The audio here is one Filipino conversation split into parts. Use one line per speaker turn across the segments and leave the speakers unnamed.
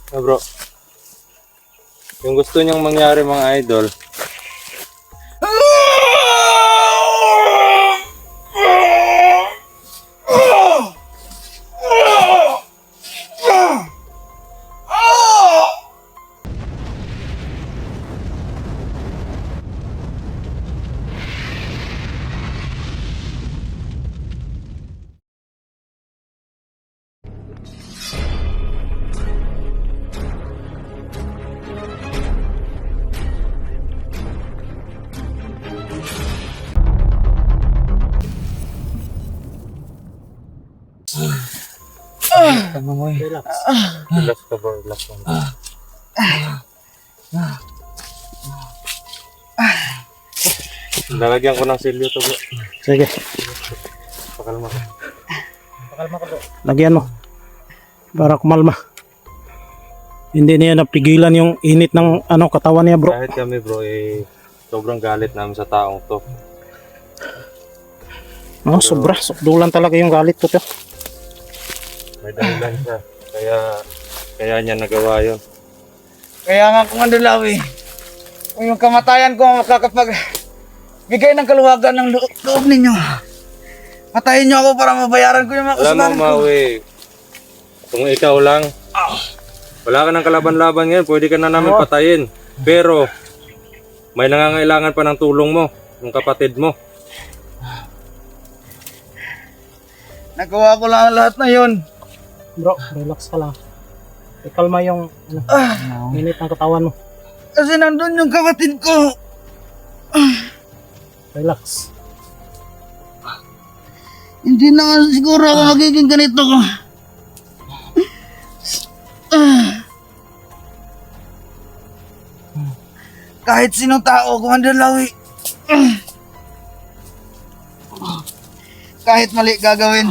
Bro, yung gusto niyang mangyari mga idol, relax. Relax ka bro, relax lang. Lalagyan ko ng silyo to bro.
Sige,
Pakalma ka. Pakalma ka bro.
lagyan mo. Para kumalma. Hindi niya napigilan yung init ng katawan niya, bro.
Kahit kami bro, sobrang galit namin sa taong to.
No, sobra. Sukdulan talaga yung galit ko to.
May dahilan siya. Kaya niya nagawa yun.
Kaya nga kung Andalawi, kung yung kamatayan ko makakapagbigay ng kaluwagan ng loob ninyo, patayin nyo ako para mabayaran ko yung mga
Alam mo
kasalanan ko.
Maui, kung ikaw lang, wala ka ng kalaban-laban ngayon, pwede ka na namin patayin. Pero, may nangangailangan pa ng tulong mo, yung kapatid mo.
Nagawa ko lang ang lahat na yun.
Bro, relax ka lang. Ikalma yung init ng katawan mo.
Kasi nandun yung kapatid ko.
Relax.
Hindi na nga siguro ako magiging ganito ko. Kahit sinong tao, Commander Lawi. Kahit mali gagawin.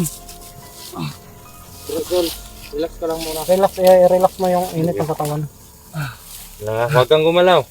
Relax ka lang muna.
Relax, i-relax mo yung init ng katawan.
Huwag kang gumalaw.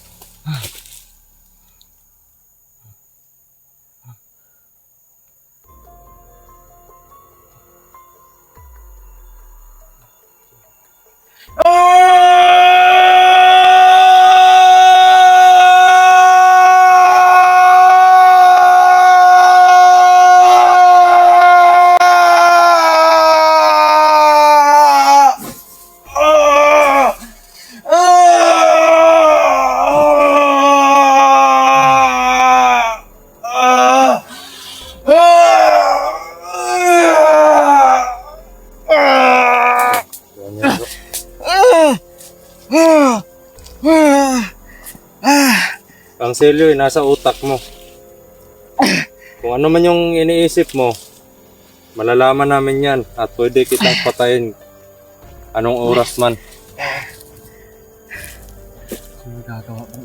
Ang selyo ay nasa utak mo. Kung ano man yung iniisip mo, malalaman namin yan at pwede kitang patayin anong oras man.
Ano gagawa mo?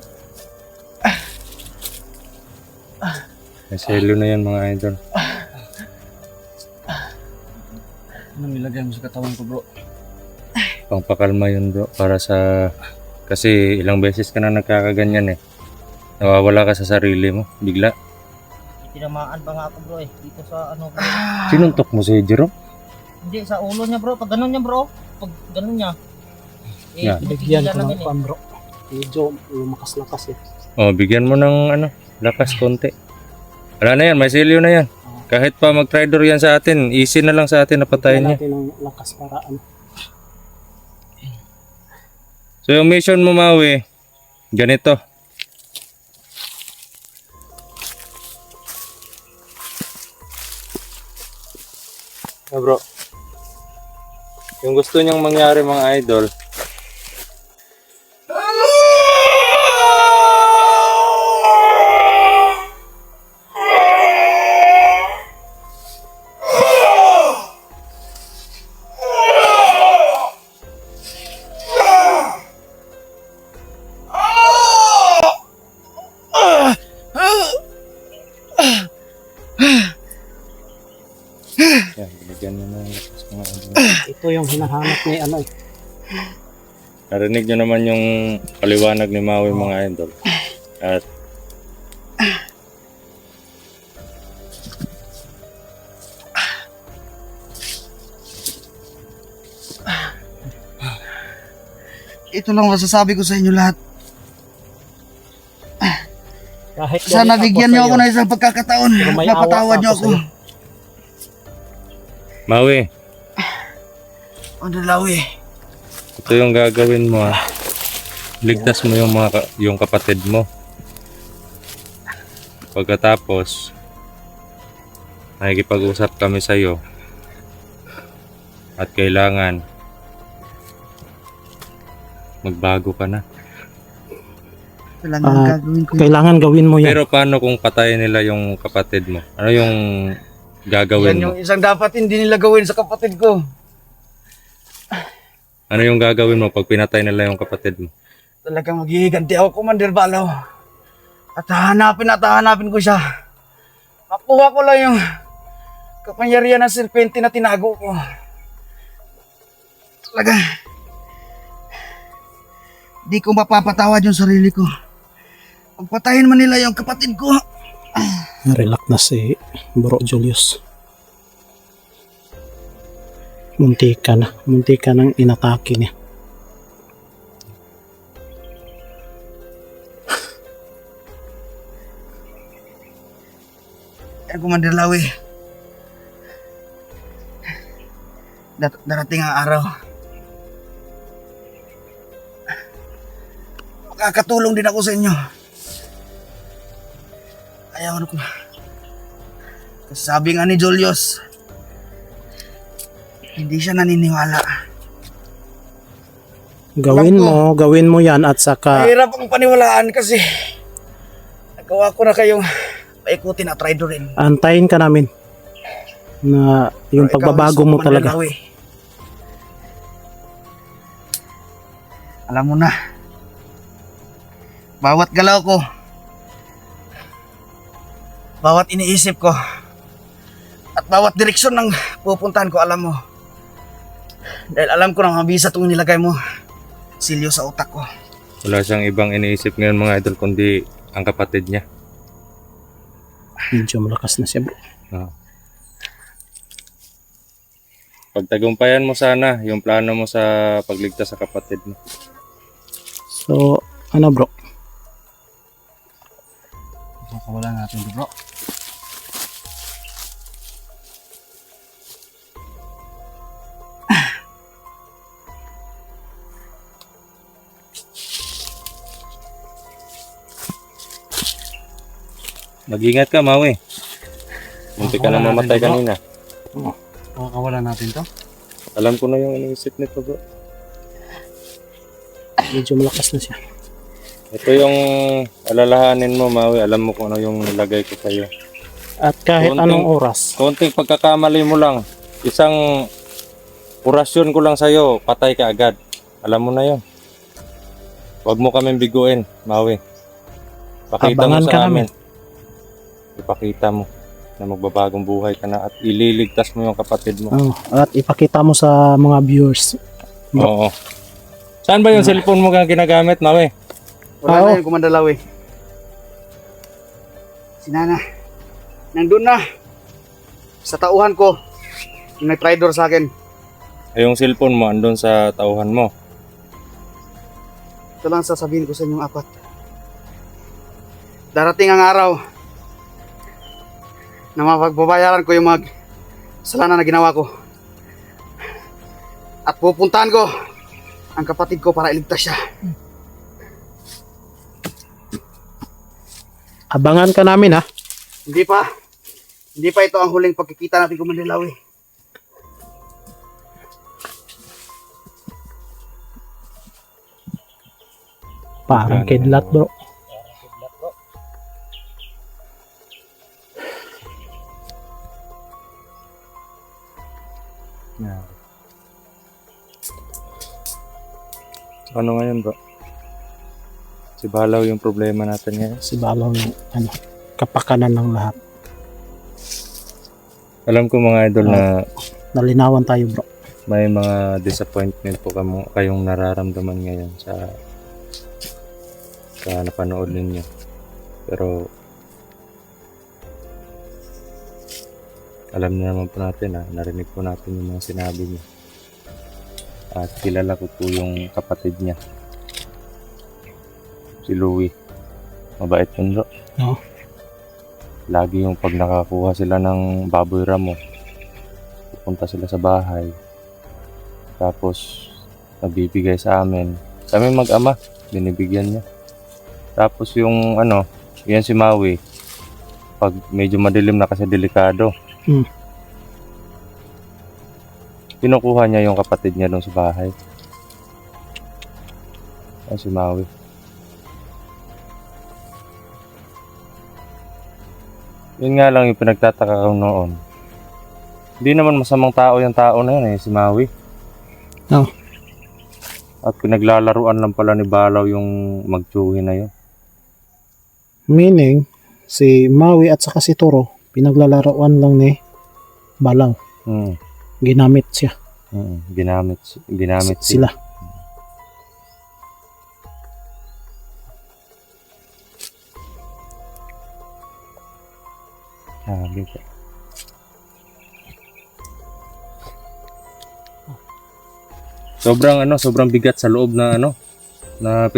May selyo na yan mga idol.
Anong nilagay mo sa katawan ko, bro?
Pangpakalma yun bro, para sa... Kasi ilang beses ka na nagkakaganyan eh. Nawawala ka sa sarili mo, bigla.
Tinamaan pa nga ako bro dito sa ano bro.
Sinuntok mo si Jerome?
Hindi, sa ulo niya bro, pag ganun niya bro, pag ganun niya.
Yeah.
Bigyan
pinipigilan
ko
namin
ng pan, bro. Medyo lumakas-lakas eh.
Oh, bigyan mo ng lakas konti. Wala na yan, may selyo na yan. Kahit pa mag-tridor yan sa atin, easy na lang sa atin na patayin niya.
natin ng lakas para
So yung mission mo Maui, ganito. Bro, yung gusto niyang mangyari mga idol, yan, binigyan mo ng lakas mga idol.
ito yung hinahanap ni
Narinig nyo naman yung paliwanag ni Maui mga idol. At
ito lang masasabi ko sa inyo lahat.
Kahit
Sana
galit
bigyan niyo
sa'yo,
ako ng isang pagkakataon.
pero may awa
Napatawad niyo ako.
sa'yo.
Maui,
Mandalawi.
ito yung gagawin mo ha. Ligtas mo yung yung kapatid mo. Pagkatapos, nakikipag-usap kami sa iyo. At kailangan magbago ka na.
Kailangan gagawin ko yun.
Kailangan gawin mo yan.
Pero paano kung patayin nila yung kapatid mo? Ano yung
Yan
gagawin mo?
yung isang dapat hindi nila gawin sa kapatid ko.
Ano yung gagawin mo pag pinatay nila yung kapatid mo?
Talagang maghihiganti ako, Commander Balaw. At hahanapin ko siya. Makuha ko lang yung kapangyarihan ng serpente na tinago ko. Talaga. Di ko mapapatawad yung sarili ko. Pagpatayin man nila yung kapatid ko.
Relax na si Bro Julius. Munti ka nang inatake niya.
Commander Lawi. Darating ang araw. Makakatulong din ako sa inyo. Ayaw ko. Kasi sabi nga ni Julius, hindi siya naniniwala.
Gawin mo yan at saka
Mahirap ang paniwalaan kasi nagawa ko na kayong paikutin at traidorin.
antayin ka namin na yung
Pero ikaw,
pagbabago
gusto
mo
ko
talaga.
manlalawi. Alam mo na, bawat galaw ko, bawat iniisip ko, at bawat direksyon ng pupuntahan ko, alam mo. Dahil alam ko na mabisa itong nilagay mo, silyo sa utak ko.
Wala siyang ibang iniisip ngayon mga idol kundi ang kapatid niya.
Medyo malakas na siya, bro.
Pagtagumpayan mo sana yung plano mo sa pagligtas sa kapatid mo.
So, ano bro?
Wala natin ito, bro.
Mag-ingat ka, Maui. Munti ka na mamatay kanina.
Makakawala natin to.
Alam ko na yung iniisip nito, bro.
Medyo malakas na siya.
Ito yung alalahanin mo, Maui. Alam mo kung ano yung nilagay ko sa'yo.
At kahit
Konting-
anong oras,
Konting pagkakamali mo lang. Isang orasyon ko lang sa'yo, patay ka agad. Alam mo na yun. Huwag mo kaming biguin, Maui. Pakita mo
Abangan ka
sa
namin.
amin. Ipakita mo na magbabagong buhay ka na at ililigtas mo yung kapatid mo.
at ipakita mo sa mga viewers.
Oo. Saan ba yung cellphone mo kang ginagamit, Maui?
Wala
Oo.
na yung Kumandalawi. Si Nana, nandun na. Sa tauhan ko, yung nag-traitor sa akin.
Yung cellphone mo andun sa tauhan mo.
Ito lang sasabihin ko sa inyong apat. Darating ang araw na mapagbabayaran ko yung mga kasalanan na ginawa ko. At pupuntahan ko ang kapatid ko para iligtas siya.
Abangan ka namin ha.
Hindi pa ito ang huling pagkikita natin, Commander Lawi.
Parang kidlat bro.
Yeah. Ano ngayon, bro? Si Balaw yung problema natin ngayon.
Si Balaw yung kapakanan ng lahat.
Alam ko mga idol na
Nalinawan tayo bro.
may mga disappointment po kayong nararamdaman ngayon sa napanood ninyo. Pero alam na naman po natin narinig po natin yung mga sinabi niya. At kilala ko po yung kapatid niya. Si Louie. Mabait yun, bro.
Oo.
Lagi yung pag nakakuha sila ng baboy ramo, pupunta sila sa bahay. Tapos, nabibigay sa amin. Kami mag-ama, binibigyan niya. Tapos yung yan si Maui. Pag medyo madilim na kasi delikado.
Hmm.
Kinukuha niya yung kapatid niya doon sa bahay. Yan si Maui. Yun nga lang yung pinagtataka ko noon. Hindi naman masamang tao yung tao na yun si Maui.
Oo.
At pinaglalaruan lang pala ni Balaw yung magtsuhi na yun.
Meaning, si Maui at saka si Toro, pinaglalaroan lang ni Balaw. Ginamit siya.
Ginamit
Sila.
Sabi ko. Sobrang bigat sa loob na na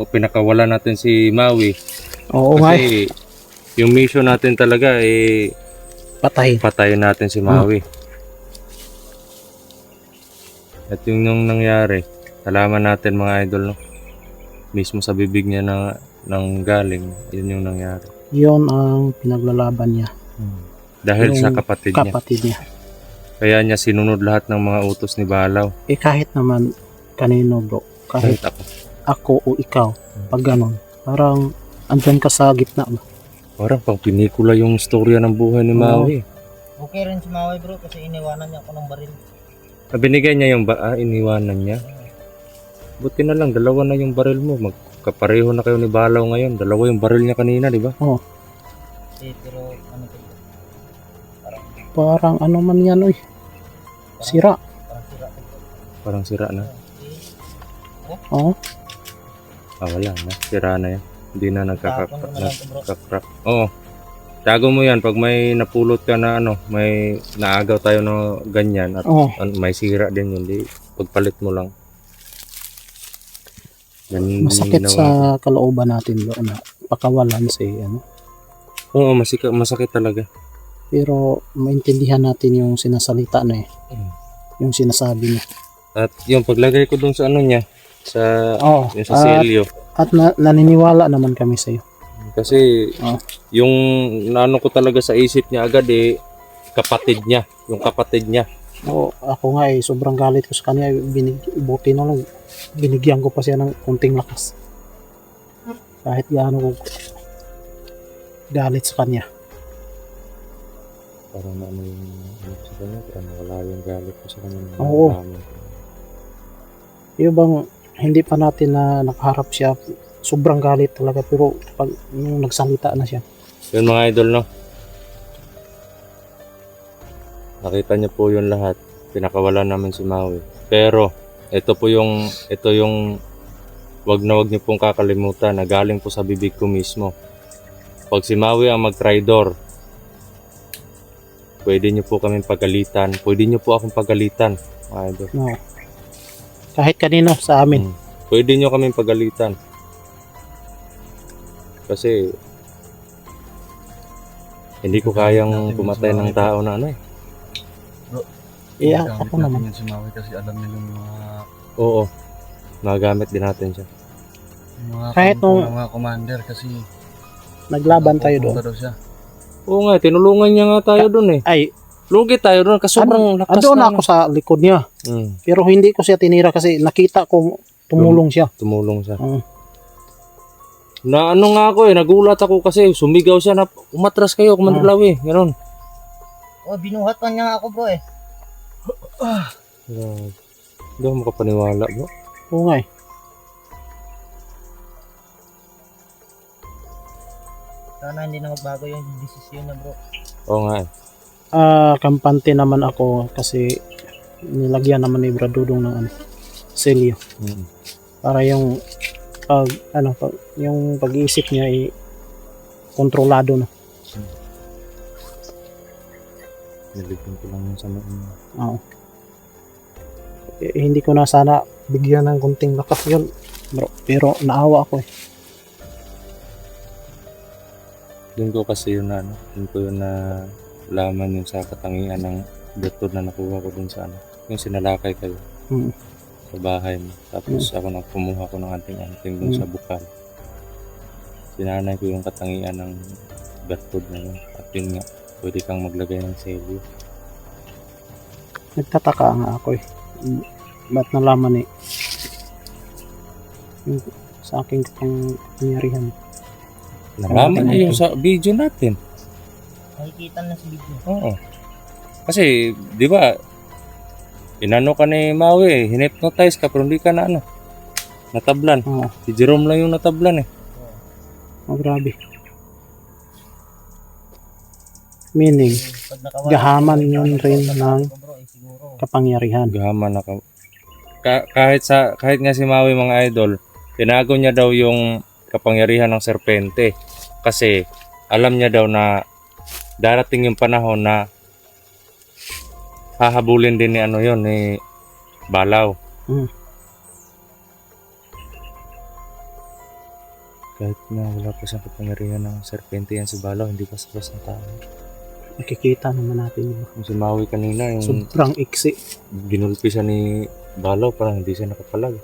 pinakawala natin si Maui.
Oo nga
Kasi yung mission natin talaga patayin natin si Maui. At yung nung nangyari, alaman natin mga idol, no? Mismo sa bibig niya ng galing, yun yung nangyari.
Yun ang pinaglalaban niya.
Dahil
Yung
sa kapatid niya.
Kapatid niya.
Kaya niya sinunod lahat ng mga utos ni Balaw.
Kahit naman kanino bro, kahit
Kahit
ako o ikaw, pag ganon, parang andyan ka sa gitna ba?
parang pang pinikula yung storya ng buhay ni Maui.
Okay rin si Maui bro kasi iniwanan niya ako ng baril.
Binigay niya yung iniwanan niya. Buti na lang, dalawa na yung baril mo. Magkapareho na kayo ni Balaw ngayon. Dalawa yung baril niya kanina, di ba?
Oo.
Pero ano to?
Parang ano man yan oy. Sira.
Parang sira to.
Parang sira na.
Oo.
Wala na. Sira na yan. Hindi na
Tapon mo na lang to bro.
nagkakrak. Oo. Tago mo yan pag may napulot ka na may naagaw tayo na ganyan at
Oo.
may sira din yun. Di, pagpalit mo lang. Ganun
Masakit
din
sa
ginawa.
kalooban natin bro na pakawalan si
Oo, masakit talaga.
Pero maintindihan natin yung sinasalita na yung sinasabi niya.
At yung paglagay ko dun sa niya, sa
Oo.
yung sa selyo.
At naniniwala naman kami sa iyo.
Kasi
Oh.
yung naano ko talaga sa isip niya agad kapatid niya, yung kapatid niya.
Oo, ako nga sobrang galit ko sa kanya. Buti na lang binigyan ko pa siya ng kunting lakas. Kahit gaano ko galit sa kanya.
Parang yung sa kanya, parang wala yung galit ko sa kanya.
Oo. Yung bang hindi pa natin na nakaharap siya, sobrang galit talaga, pero pag yung nagsalita na siya.
Yun mga idol, no? Nakita niyo po yun lahat. Pinakawalan namin si Maui. Pero, ito yung wag niyo pong kakalimutan na galing po sa bibig ko mismo. Pag si Maui ang mag-tridor, pwede niyo po kami pagalitan. Pwede niyo po akong pagalitan, mga idol.
No. Kahit kanino sa amin.
Pwede niyo kami pagalitan. Kasi, hindi ko kayang pumatay ng tao na
Yeah, ako naman.
Si Maui kasi alam niya yung
Oo. Magamit din natin siya.
Kahit nung
mga commander kasi
naglaban tayo doon.
daw siya.
Oo nga, tinulungan niya nga tayo doon
Ay,
Lugi tayo doon kasi sobrang lakas
doon
na.
ako sa likod niya. Pero hindi ko siya tinira kasi nakita ko tumulong siya.
Tumulong siya.
Oo.
Na nga ako nagulat ako kasi sumigaw siya na umatras kayo, Commander Lawi. Ganon.
Oh, binuhat pa niya ako bro
Hindi ako makapaniwala bro.
Oo nga
Sana hindi na magbago yung desisyon niya bro.
Oo nga
kampante naman ako kasi nilagyan naman ni Brad Dudong ng selyo. Para yung yung pag-iisip niya ay kontrolado na.
Niligyan ko lang yun sa mga.
Oo. Hindi ko na sana bigyan ng kunting lakas yun, bro. Pero naawa ako
Doon ko kasi yun na, ano, doon ko yun na laman yun sa katangian ng bertod na nakuha ko dun sa ano. Yung sinalakay kayo
Mm.
sa bahay mo. Tapos ako nang kumuha ko ng anting-anting dun sa bukal. Sinanay ko yung katangian ng bertod na yun. At yun nga, pwede kang maglagay ng selyo.
Nagtataka nga ako eh. Ba't nalaman eh? Yung sa aking kapangyarihan.
Nalaman niya yung sa video natin.
Nakikita na sa video.
Oo. Kasi, di ba, inano ka ni Maui, hinipnotize ka, pero hindi ka na ano, natablan.
Oo.
Si Jerome lang yung natablan eh.
Oh, grabe. Meaning,
Pag nakawala,
gahaman yun rin ng
bro, siguro.
kapangyarihan.
Gahaman na ka. Kahit nga si Maui mga idol, tinago niya daw yung kapangyarihan ng serpente. Kasi, alam niya daw na darating yung panahon na hahabulin din ni ano yun, ni Balaw.
Mm.
Kahit na wala pa siyang kapangyarihan ng serpente yan si Balaw, hindi pa sabas ng tao.
Nakikita naman natin yun.
Yung si Maui kanina, yung
Sobrang iksi.
ginulpi siya ni Balaw, parang hindi siya nakapalag.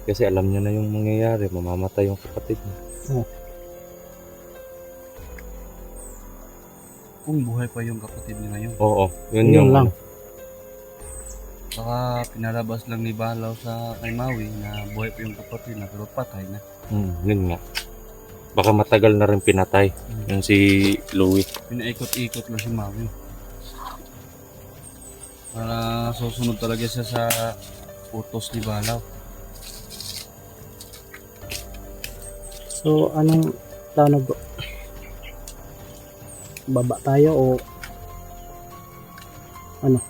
Kasi alam niya na yung mangyayari, mamamatay yung kapatid niya.
Kung buhay pa yung kapatid niya ngayon.
Oo, yun
Yun
yung
lang.
Baka pinalabas lang ni Balaw sa kay Maui na buhay pa yung kapatid na pero patay na.
yun nga. Baka matagal na rin pinatay yung si Louie.
Pinaikot-ikot lang si Maui. Para susunod talaga siya sa utos ni Balaw.
So, anong plano bro? Baba tayo o ano?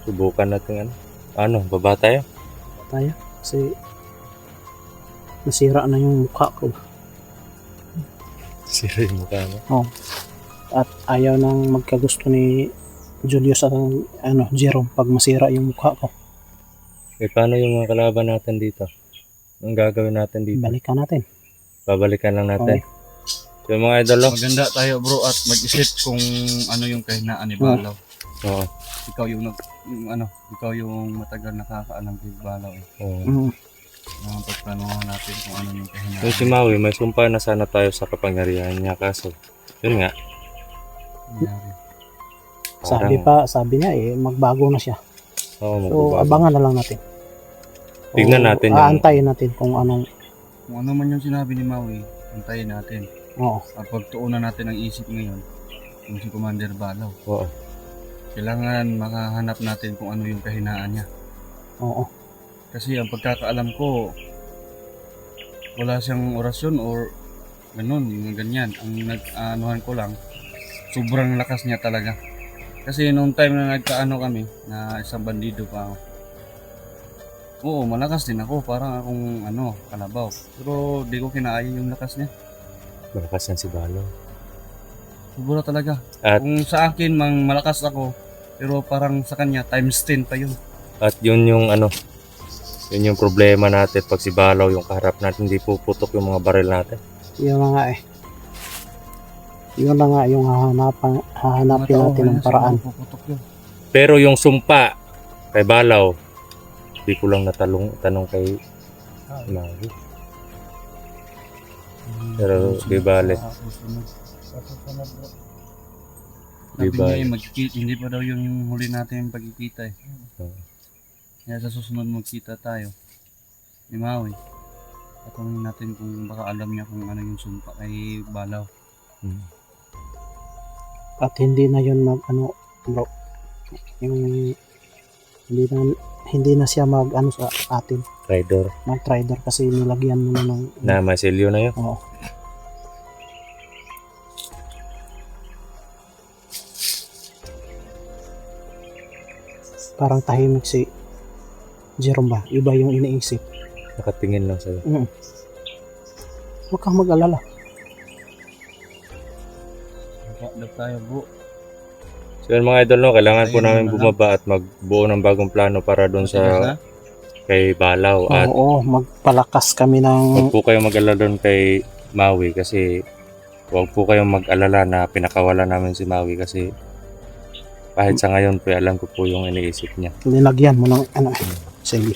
Subukan natin ano. Ano, baba tayo?
Baba tayo? Kasi nasira na yung mukha ko.
Sira yung mukha mo.
At ayaw nang magkagusto ni Julius at Jerome pag masira yung mukha ko.
Eh, paano yung mga kalaban natin dito? Ang gagawin natin dito?
Balikan natin.
Babalikan lang natin. So, yung mga idol, oh.
Maganda tayo bro at mag-isip kung ano yung kahinaan ni Balaw.
Oo.
Ikaw yung ikaw yung matagal nakakaalam kay Balaw.
Oo.
Mm.
Pagplanuhan natin kung ano yung kahinaan.
Yung si Maui, may sumpa na sana tayo sa kapangyarihan niya. Kaso, yun nga.
nangyari.
Sabi niya magbago na siya.
Oo,
So,
magbabago.
abangan na lang natin.
Tignan natin yung-
Aantayin natin kung anong,
Kung ano man yung sinabi ni Maui, antayin natin.
oo.
At pagtuunan natin ang isip ngayon, kung si Commander Balaw.
Oo.
Kailangan makahanap natin kung ano yung kahinaan niya.
Oo.
Kasi ang pagkakaalam ko, wala siyang orasyon or ganun, yung ganyan. Ang nag-anuhan ko lang, sobrang lakas niya talaga. Kasi nung time na nagkaano kami, na isang bandido pa ako, oo, malakas din ako, parang akong kalabaw. Pero di ko kinaaya yung lakas niya.
Malakas yan si Balaw.
Sobra talaga.
At-
Kung sa akin, malakas ako, pero parang sa kanya, times 10 pa yun.
At yun yung yun yung problema natin pag si Balaw yung kaharap natin, hindi puputok yung mga baril natin.
Yun na nga eh. Yun na nga yung hahanapin natin ng paraan.
Puputok yun.
Pero yung sumpa kay Balaw, di ko lang tanong kay Maui. Pero di bale.
Susunod.
Susunod bro.
Di
Sabi
ba?
niya, magkikita, hindi pa daw yung huli natin yung pagkikita eh. Kaya sa susunod magkita tayo ni Maui. Tatanungin natin kung baka alam niya kung ano yung sumpa kay Balaw.
At hindi na yun bro. Yung hindi na siya sa atin.
Rider
Mag-trader kasi nilagyan mo na ng
na may selyo na yun.
oo. Parang tahimik si Jerome ba? Iba yung iniisip.
Nakatingin lang sa'yo.
Huwag kang mag-alala.
Magkakadap tayo bro.
So yun mga idol, no, kailangan po
Ayun
namin
na lang.
bumaba at magbuo ng bagong plano para doon sa
Matigas na?
kay Balaw at
Oo, magpalakas kami ng...
huwag po kayong mag-alala doon kay Maui kasi huwag po kayong mag-alala na pinakawala namin si Maui kasi kahit sa ngayon po alam ko po yung iniisip niya.
Linagyan mo ng ano eh. Sige.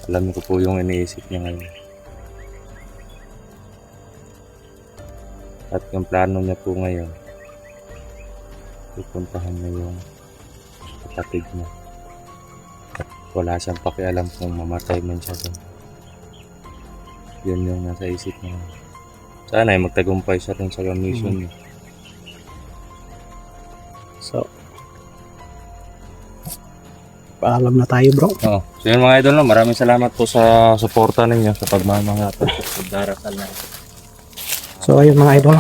Alam ko po yung iniisip niya ngayon. At yung plano niya po ngayon, pupuntahan niya yung kapatid niya. At wala siyang pakialam kung mamatay man siya doon. Yun yung nasa isip niya. Sana ay magtagumpay siya rin sa mission niya.
So, paalam na tayo bro.
Oo. So yun mga idol, no? Maraming salamat po sa suporta ninyo sa pagmamahal at pagdarasal na.
So ayun mga idol.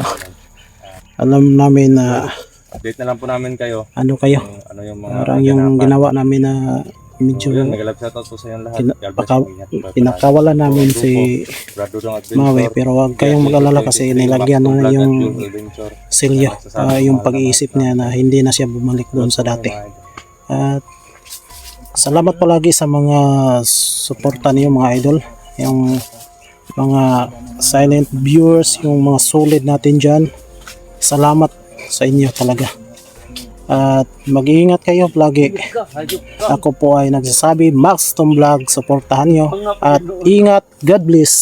Alam namin na
Update na lang po namin kayo.
ano kayo.
Kung ano yung mga
Parang yung
kaganapan.
ginawa namin na
So,
medyo
yun, nag-love shoutout po sa inyo lahat. God bless
baka
po, ingat po kayo
pinakawalan namin
So,
si
Brad Dudong Adventure.
Maui, pero huwag kayong mag-alala kasi nilagyan na yung silyo, yung pag-iisip niya na hindi na siya bumalik doon sa dati. At salamat palagi sa mga suporta niyo mga idol, yung mga silent viewers, yung mga solid natin dyan. Salamat sa inyo talaga. At mag-iingat kayo lagi. Ako po ay nagsasabi, Max Tom Vlog, suportahan nyo. At ingat, God bless.